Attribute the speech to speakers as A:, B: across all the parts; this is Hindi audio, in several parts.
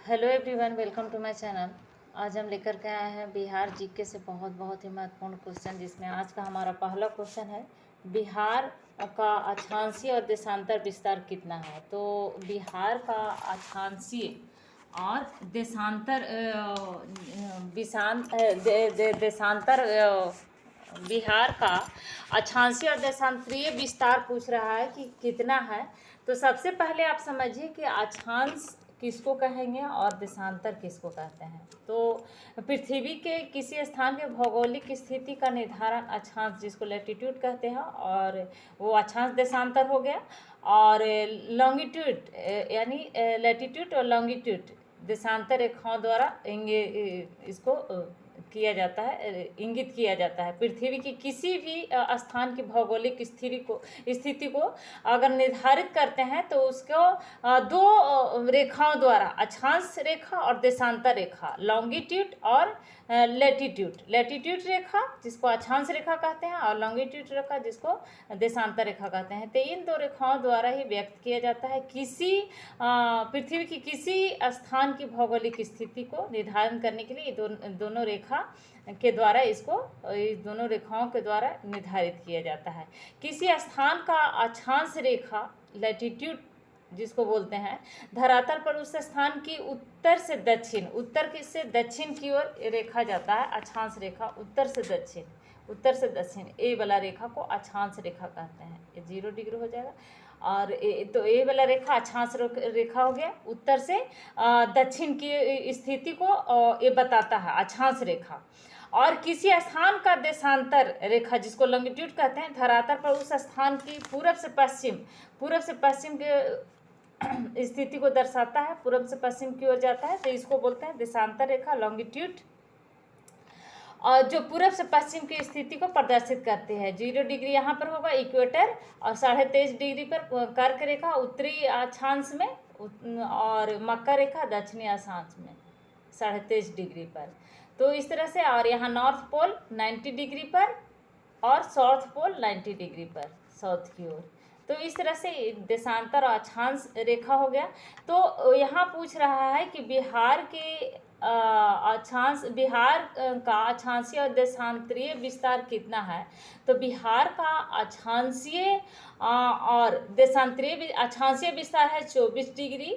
A: Hello everyone, welcome to my channel. आज हम लेकर के आए हैं बिहार जीके से बहुत ही महत्वपूर्ण क्वेश्चन, जिसमें आज का हमारा पहला क्वेश्चन है बिहार का अक्षांशीय और देशांतर विस्तार कितना है। तो बिहार का अक्षांशीय और देशांतर देशांतर बिहार का अक्षांशीय और देशांतरीय विस्तार पूछ रहा है कि कितना है। तो सबसे पहले आप समझिए कि अक्षांश किसको कहेंगे और देशांतर किसको कहते हैं। तो पृथ्वी के किसी स्थान के भौगोलिक स्थिति का निर्धारण अक्षांश, जिसको लैटिट्यूड कहते हैं, और वो अक्षांश देशांतर हो गया। और लॉन्गिट्यूड यानी लैटिट्यूड और लॉन्गिट्यूड देशांतर रेखाओं द्वारा इसको किया जाता है, इंगित किया जाता है। पृथ्वी की किसी भी स्थान की भौगोलिक स्थिति को अगर निर्धारित करते हैं तो उसको दो रेखाओं द्वारा, अक्षांश रेखा और देशांतर रेखा, लॉन्गिट्यूड और लैटिट्यूड रेखा जिसको अक्षांश रेखा कहते हैं, और लॉन्गिट्यूड रेखा जिसको देशांतर रेखा कहते हैं। तो इन दो रेखाओं द्वारा ही व्यक्त किया जाता है किसी पृथ्वी की किसी स्थान की भौगोलिक स्थिति को निर्धारण करने के लिए दोनों रेखा के द्वारा इसको, इस दोनों रेखाओं के द्वारा निर्धारित किया जाता है। किसी स्थान का अक्षांश रेखा लैटिट्यूड जिसको बोलते हैं, धरातल पर उस स्थान की उत्तर से दक्षिण की ओर रेखा जाता है। अक्षांश रेखा उत्तर से दक्षिण ए वाला रेखा को अक्षांश रेखा कहते हैं। ये 0 डिग्री हो जाएगा। और तो ए वाला रेखा अक्षांश रेखा हो गया। उत्तर से दक्षिण की स्थिति को ये बताता है अक्षांश रेखा। और किसी स्थान का देशांतर रेखा जिसको लॉन्गिट्यूड कहते हैं, धरातल पर उस स्थान की पूर्व से पश्चिम के स्थिति को दर्शाता है, पूर्व से पश्चिम की ओर जाता है, तो इसको बोलते हैं देशांतर रेखा, लॉन्गिट्यूड। और जो पूर्व से पश्चिम की स्थिति को प्रदर्शित करते हैं। 0 डिग्री यहाँ पर होगा इक्वेटर, और 23.5 डिग्री पर कर्क रेखा उत्तरी अक्षांश में, और मकर रेखा दक्षिणी अक्षांश में 23.5 डिग्री पर। तो इस तरह से, और यहाँ नॉर्थ पोल 90 डिग्री पर और साउथ पोल 90 डिग्री पर साउथ की ओर। तो इस तरह से देशांतर और अक्षांश रेखा हो गया। तो यहाँ पूछ रहा है कि बिहार का अक्षांशीय और देशांतरीय विस्तार कितना है। तो बिहार का अक्षांशीय और देशांतरीय अक्षांशीय विस्तार है 24 डिग्री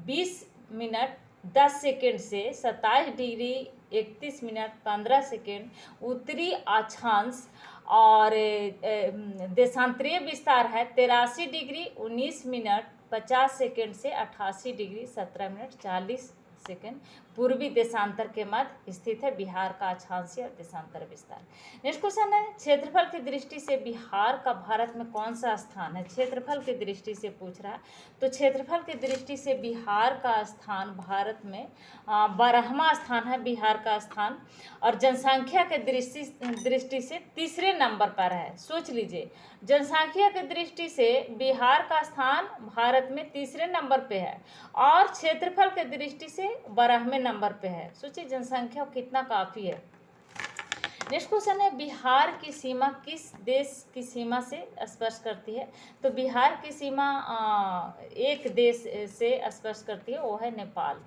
A: 20 मिनट 10 सेकेंड से 27 डिग्री 31 मिनट 15 सेकेंड उत्तरी अक्षांश। और देशांतरीय विस्तार है 83 डिग्री 19 मिनट 50 सेकेंड से 88 डिग्री 17 मिनट 40 सेकेंड पूर्वी देशांतर के मध्य स्थित है बिहार का अक्षांशीय और देशांतर विस्तार। नेक्स्ट क्वेश्चन है, क्षेत्रफल की दृष्टि से बिहार का भारत में कौन सा स्थान है। क्षेत्रफल की दृष्टि से पूछ रहा है। तो क्षेत्रफल की दृष्टि से बिहार का स्थान भारत में 12वां स्थान है बिहार का स्थान, और जनसंख्या के दृष्टि से तीसरे नंबर पर है। सोच लीजिए, जनसंख्या की दृष्टि से बिहार का स्थान भारत में तीसरे नंबर पे है, और क्षेत्रफल के दृष्टि से 12वें नंबर पे है। सोचिए जनसंख्या कितना काफ़ी है। नेक्स्ट क्वेश्चन है, बिहार की सीमा किस देश की सीमा से स्पर्श करती है। तो बिहार की सीमा एक देश से स्पर्श करती है, वो है नेपाल।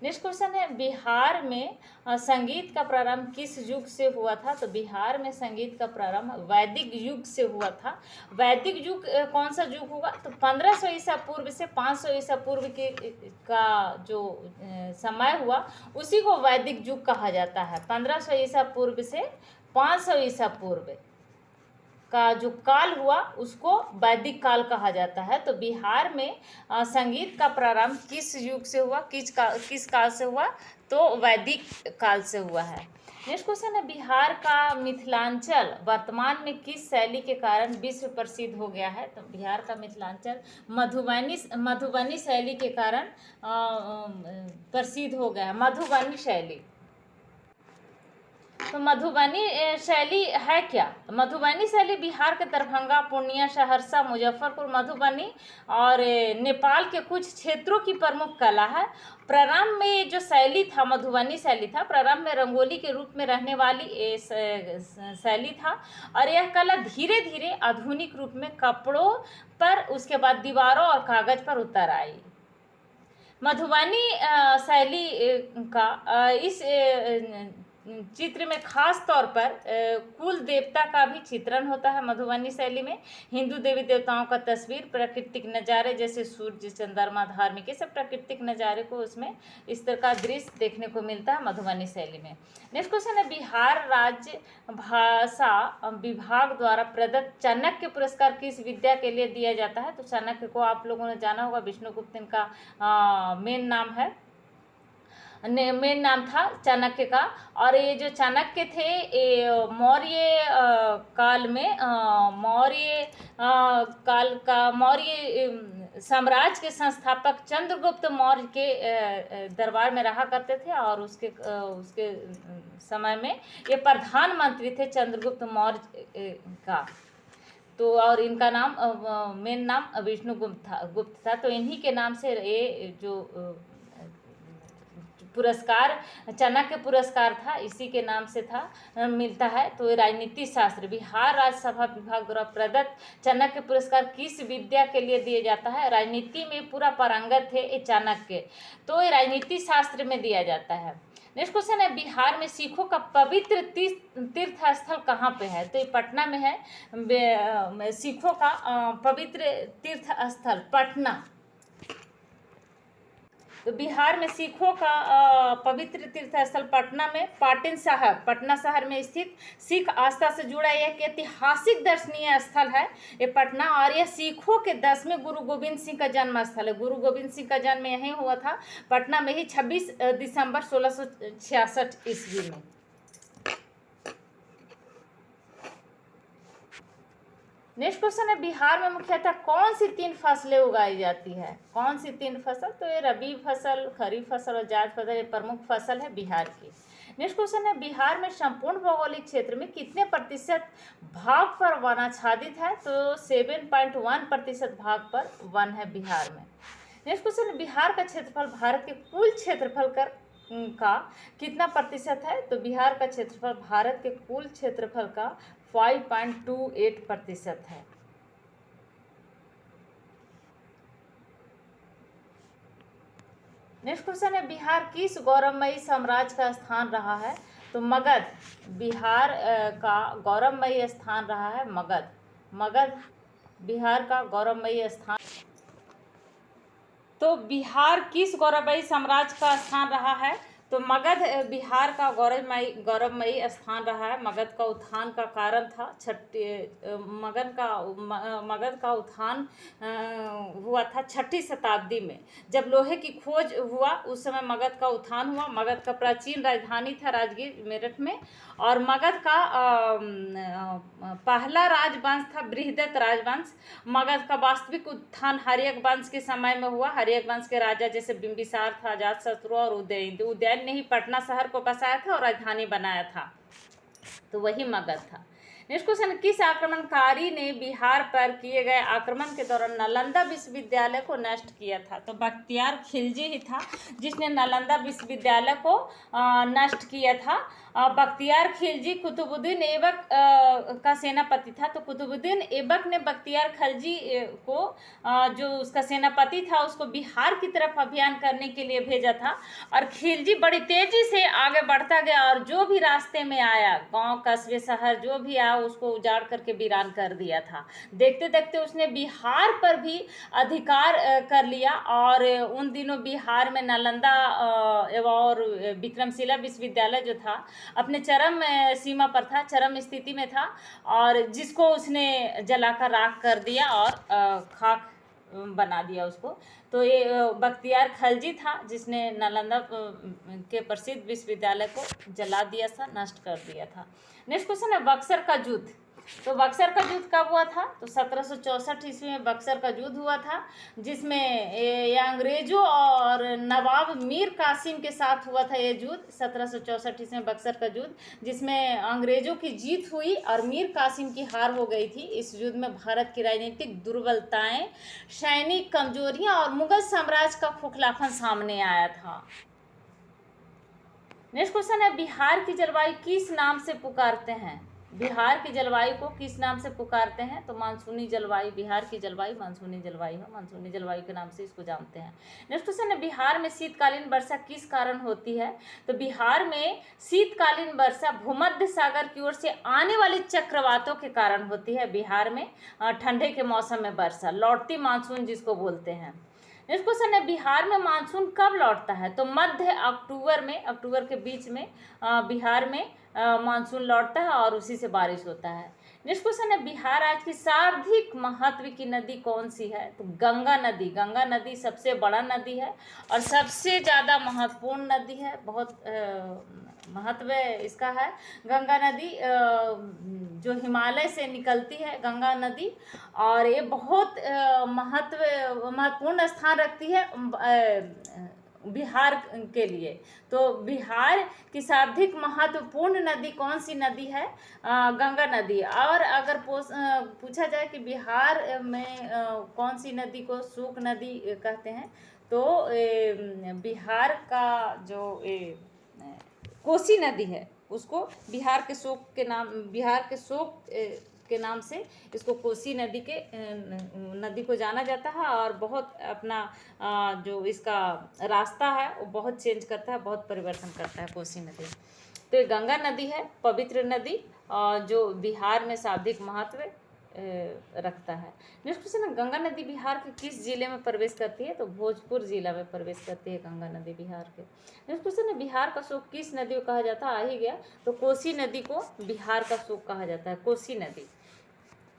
A: नेक्स्ट क्वेश्चन है, बिहार में संगीत का प्रारंभ किस युग से हुआ था। तो बिहार में संगीत का प्रारंभ वैदिक युग से हुआ था। वैदिक युग कौन सा युग होगा। तो 1500 ईसा पूर्व से 500 ईसा पूर्व का जो समय हुआ उसी को वैदिक युग कहा जाता है। 1500 ईसा पूर्व से 500 ईसा पूर्व का जो काल हुआ उसको वैदिक काल कहा जाता है। तो बिहार में संगीत का प्रारंभ किस युग से हुआ, किस काल से हुआ। तो वैदिक काल से हुआ है। नेक्स्ट क्वेश्चन है, बिहार का मिथिलांचल वर्तमान में किस शैली के कारण विश्व प्रसिद्ध हो गया है। तो बिहार का मिथिलांचल मधुबनी शैली के कारण प्रसिद्ध हो गया है। मधुबनी शैली, तो मधुबनी शैली है क्या। मधुबनी शैली बिहार के दरभंगा, पूर्णिया, सहरसा, मुजफ्फरपुर, मधुबनी और नेपाल के कुछ क्षेत्रों की प्रमुख कला है। प्रारंभ में जो शैली था, मधुबनी शैली था, प्रारंभ में रंगोली के रूप में रहने वाली शैली था, और यह कला धीरे धीरे आधुनिक रूप में कपड़ों पर, उसके बाद दीवारों और कागज पर उतर आई। मधुबनी शैली का इस चित्र में खास तौर पर कुल देवता का भी चित्रण होता है। मधुबनी शैली में हिंदू देवी देवताओं का तस्वीर, प्राकृतिक नज़ारे जैसे सूर्य, चंद्रमा, धार्मिक, ये सब प्राकृतिक नज़ारे को उसमें इस तरह का दृश्य देखने को मिलता है मधुबनी शैली में। नेक्स्ट क्वेश्चन है, बिहार राज्य भाषा विभाग द्वारा प्रदत्त चाणक्य पुरस्कार किस विद्या के लिए दिया जाता है? तो चाणक्य को आप लोगों ने जाना होगा, विष्णुगुप्त इनका मेन नाम है, मेन नाम था चाणक्य का। और ये जो चाणक्य थे ये मौर्य काल में मौर्य साम्राज्य के संस्थापक चंद्रगुप्त मौर्य के दरबार में रहा करते थे, और उसके समय में ये प्रधानमंत्री थे चंद्रगुप्त मौर्य का। तो और इनका नाम मेन नाम गुप्त था। तो इन्हीं के नाम से ये जो पुरस्कार चाणक्य पुरस्कार था, इसी के नाम से था, मिलता है। तो राजनीति शास्त्र, बिहार राज्यसभा विभाग द्वारा प्रदत्त चाणक्य पुरस्कार किस विद्या के लिए दिया जाता है? राजनीति में पूरा पारंगत है ये चाणक्य, तो ये राजनीति शास्त्र में दिया जाता है। नेक्स्ट क्वेश्चन है, बिहार में सिखों का पवित्र तीर्थ स्थल कहाँ पे है? तो ये पटना में है सिखों का पवित्र तीर्थ स्थल पटना। तो बिहार में सिखों का पवित्र तीर्थ स्थल पटना में पाटन साहब, पटना शहर में स्थित सिख आस्था से जुड़ा एक ऐतिहासिक दर्शनीय स्थल है ये पटना। और यह सिखों के 10वें गुरु गोविंद सिंह का जन्म स्थल है। गुरु गोविंद सिंह का जन्म यहीं हुआ था, पटना में ही, 26 दिसंबर 1666 ईस्वी में। नेक्स्ट क्वेश्चन है, बिहार में मुख्यतः कौन सी 3 फसलें उगाई जाती है? कौन सी 3 फसल? तो ये रबी फसल, खरीफ फसल और जायद फसल ये प्रमुख फसल है बिहार की। नेक्स्ट क्वेश्चन है, बिहार में संपूर्ण भौगोलिक क्षेत्र में कितने प्रतिशत भाग पर वनाच्छादित है? तो 7.1% भाग पर वन है बिहार में। नेक्स्ट क्वेश्चन है, बिहार का क्षेत्रफल भारत के कुल क्षेत्रफल का कितना प्रतिशत है? तो बिहार का क्षेत्रफल भारत के कुल क्षेत्रफल का 5.28% है। नेक्स्ट क्वेश्चन है, बिहार किस गौरवमयी साम्राज्य का स्थान रहा है? तो मगध, बिहार का गौरवमयी स्थान रहा है मगध बिहार का गौरवमयी स्थान। तो बिहार किस गौरवमयी साम्राज्य का स्थान रहा है? तो मगध बिहार का गौरवमयी स्थान रहा है। मगध का उत्थान का कारण था मगध का उत्थान हुआ था 6ठी शताब्दी में, जब लोहे की खोज हुआ उस समय मगध का उत्थान हुआ। मगध का प्राचीन राजधानी था राजगीर मेरठ में, और मगध का पहला राजवंश था बृहदत्त राजवंश। मगध का वास्तविक उत्थान हर्यक वंश के समय में हुआ। हर्यक वंश के राजा जैसे बिंबिसार था, अजातशत्रु और उदयन ने ही पटना शहर को बसाया था और राजधानी बनाया था, तो वही मगध था। नेक्स्ट क्वेश्चन, किस आक्रमणकारी ने बिहार पर किए गए आक्रमण के दौरान नालंदा विश्वविद्यालय को नष्ट किया था? तो बख्तियार खिलजी ही था जिसने नालंदा विश्वविद्यालय को नष्ट किया था। बख्तियार खिलजी कुतुबुद्दीन ऐबक का सेनापति था। तो कुतुबुद्दीन ऐबक ने बख्तियार खिलजी को जो उसका सेनापति था उसको बिहार की तरफ अभियान करने के लिए भेजा था, और खिलजी बड़ी तेजी से आगे बढ़ता गया और जो भी रास्ते में आया, गांव, कस्बे, शहर जो भी आया उसको उजाड़ करके वीरान कर दिया था। देखते देखते उसने बिहार पर भी अधिकार कर लिया, और उन दिनों बिहार में नालंदा और विक्रमशिला विश्वविद्यालय जो था अपने चरम सीमा पर था, चरम स्थिति में था, और जिसको उसने जलाकर राख कर दिया और खाक बना दिया उसको। तो ये बख्तियार खिलजी था जिसने नालंदा के प्रसिद्ध विश्वविद्यालय को जला दिया था, नष्ट कर दिया था। नेक्स्ट क्वेश्चन है, बक्सर का युद्ध। तो बक्सर का युद्ध कब हुआ था? तो 1764 ईस्वी में बक्सर का युद्ध हुआ था, जिसमें ये अंग्रेजों और नवाब मीर कासिम के साथ हुआ था। ये युद्ध 1764 ईस्वी में बक्सर का युद्ध, जिसमें अंग्रेजों की जीत हुई और मीर कासिम की हार हो गई थी। इस युद्ध में भारत की राजनीतिक दुर्बलताएं, सैनिक कमजोरियां और मुगल साम्राज्य का खोखलापन सामने आया था। नेक्स्ट क्वेश्चन है, बिहार की जलवायु किस नाम से पुकारते हैं? बिहार की जलवायु को किस नाम से पुकारते हैं? तो मानसूनी जलवायु, बिहार की जलवायु मानसूनी जलवायु है, मानसूनी जलवायु के नाम से इसको जानते हैं। नेक्स्ट क्वेश्चन है, बिहार में शीतकालीन वर्षा किस कारण होती है? तो बिहार में शीतकालीन वर्षा भूमध्य सागर की ओर से आने वाली चक्रवातों के कारण होती है। बिहार में ठंडे के मौसम में वर्षा, लौटती मानसून जिसको बोलते हैं। नेक्स्ट क्वेश्चन है, बिहार में मानसून कब लौटता है? तो मध्य अक्टूबर में, अक्टूबर के बीच में बिहार में मानसून लौटता है और उसी से बारिश होता है। नेक्स्ट क्वेश्चन है, बिहार राज्य की सर्वाधिक महत्व की नदी कौन सी है? तो गंगा नदी। गंगा नदी सबसे बड़ा नदी है और सबसे ज़्यादा महत्वपूर्ण नदी है। बहुत महत्व इसका है। गंगा नदी जो हिमालय से निकलती है गंगा नदी, और ये बहुत महत्वपूर्ण स्थान रखती है बिहार के लिए। तो बिहार की सर्वाधिक महत्वपूर्ण नदी कौन सी नदी है? गंगा नदी। और अगर पूछा जाए कि बिहार में कौन सी नदी को शोक नदी कहते हैं, तो बिहार का जो कोसी नदी है उसको बिहार के शोक के नाम, बिहार के शोक के नाम से इसको कोसी नदी को जाना जाता है। और बहुत अपना जो इसका रास्ता है वो बहुत चेंज करता है, बहुत परिवर्तन करता है कोसी नदी। तो ये गंगा नदी है, पवित्र नदी, जो बिहार में सर्वाधिक महत्व रखता है। नेक्स्ट क्वेश्चन है, गंगा नदी बिहार के किस जिले में प्रवेश करती है? तो भोजपुर जिला में प्रवेश करती है गंगा नदी बिहार के। नेक्स्ट क्वेश्चन है, बिहार का शोक किस नदी को कहा जाता है? आ ही गया, तो कोसी नदी को बिहार का शोक कहा जाता है, कोसी नदी।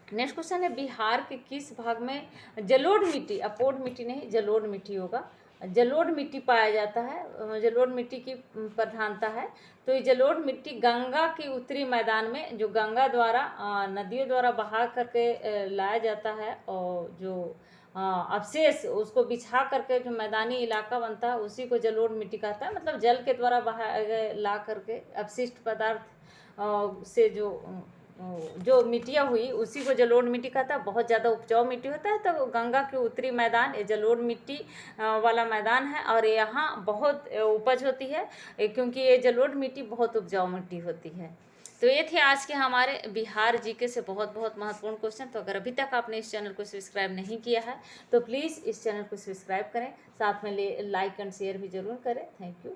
A: नेक्स्ट क्वेश्चन है, बिहार के किस भाग में जलोढ़ मिट्टी, अपोढ़ मिट्टी नहीं, जलोढ़ मिट्टी होगा, जलोढ़ मिट्टी पाया जाता है, जलोढ़ मिट्टी की प्रधानता है। तो ये जलोढ़ मिट्टी गंगा के उत्तरी मैदान में, जो गंगा द्वारा नदियों द्वारा बहा करके लाया जाता है, और जो अवशेष उसको बिछा करके जो मैदानी इलाका बनता है उसी को जलोढ़ मिट्टी कहता है। मतलब जल के द्वारा बहा ला करके अवशिष्ट पदार्थ से जो मिट्टियाँ हुई उसी को जलोढ़ मिट्टी कहता है। बहुत ज़्यादा उपजाऊ मिट्टी होता है। तो गंगा के उत्तरी मैदान ये जलोढ़ मिट्टी वाला मैदान है, और यहाँ बहुत उपज होती है क्योंकि ये जलोढ़ मिट्टी बहुत उपजाऊ मिट्टी होती है। तो ये थे आज के हमारे बिहार जीके से बहुत बहुत महत्वपूर्ण क्वेश्चन। तो अगर अभी तक आपने इस चैनल को सब्सक्राइब नहीं किया है तो प्लीज़ इस चैनल को सब्सक्राइब करें, साथ में लाइक एंड शेयर भी ज़रूर करें। Thank you.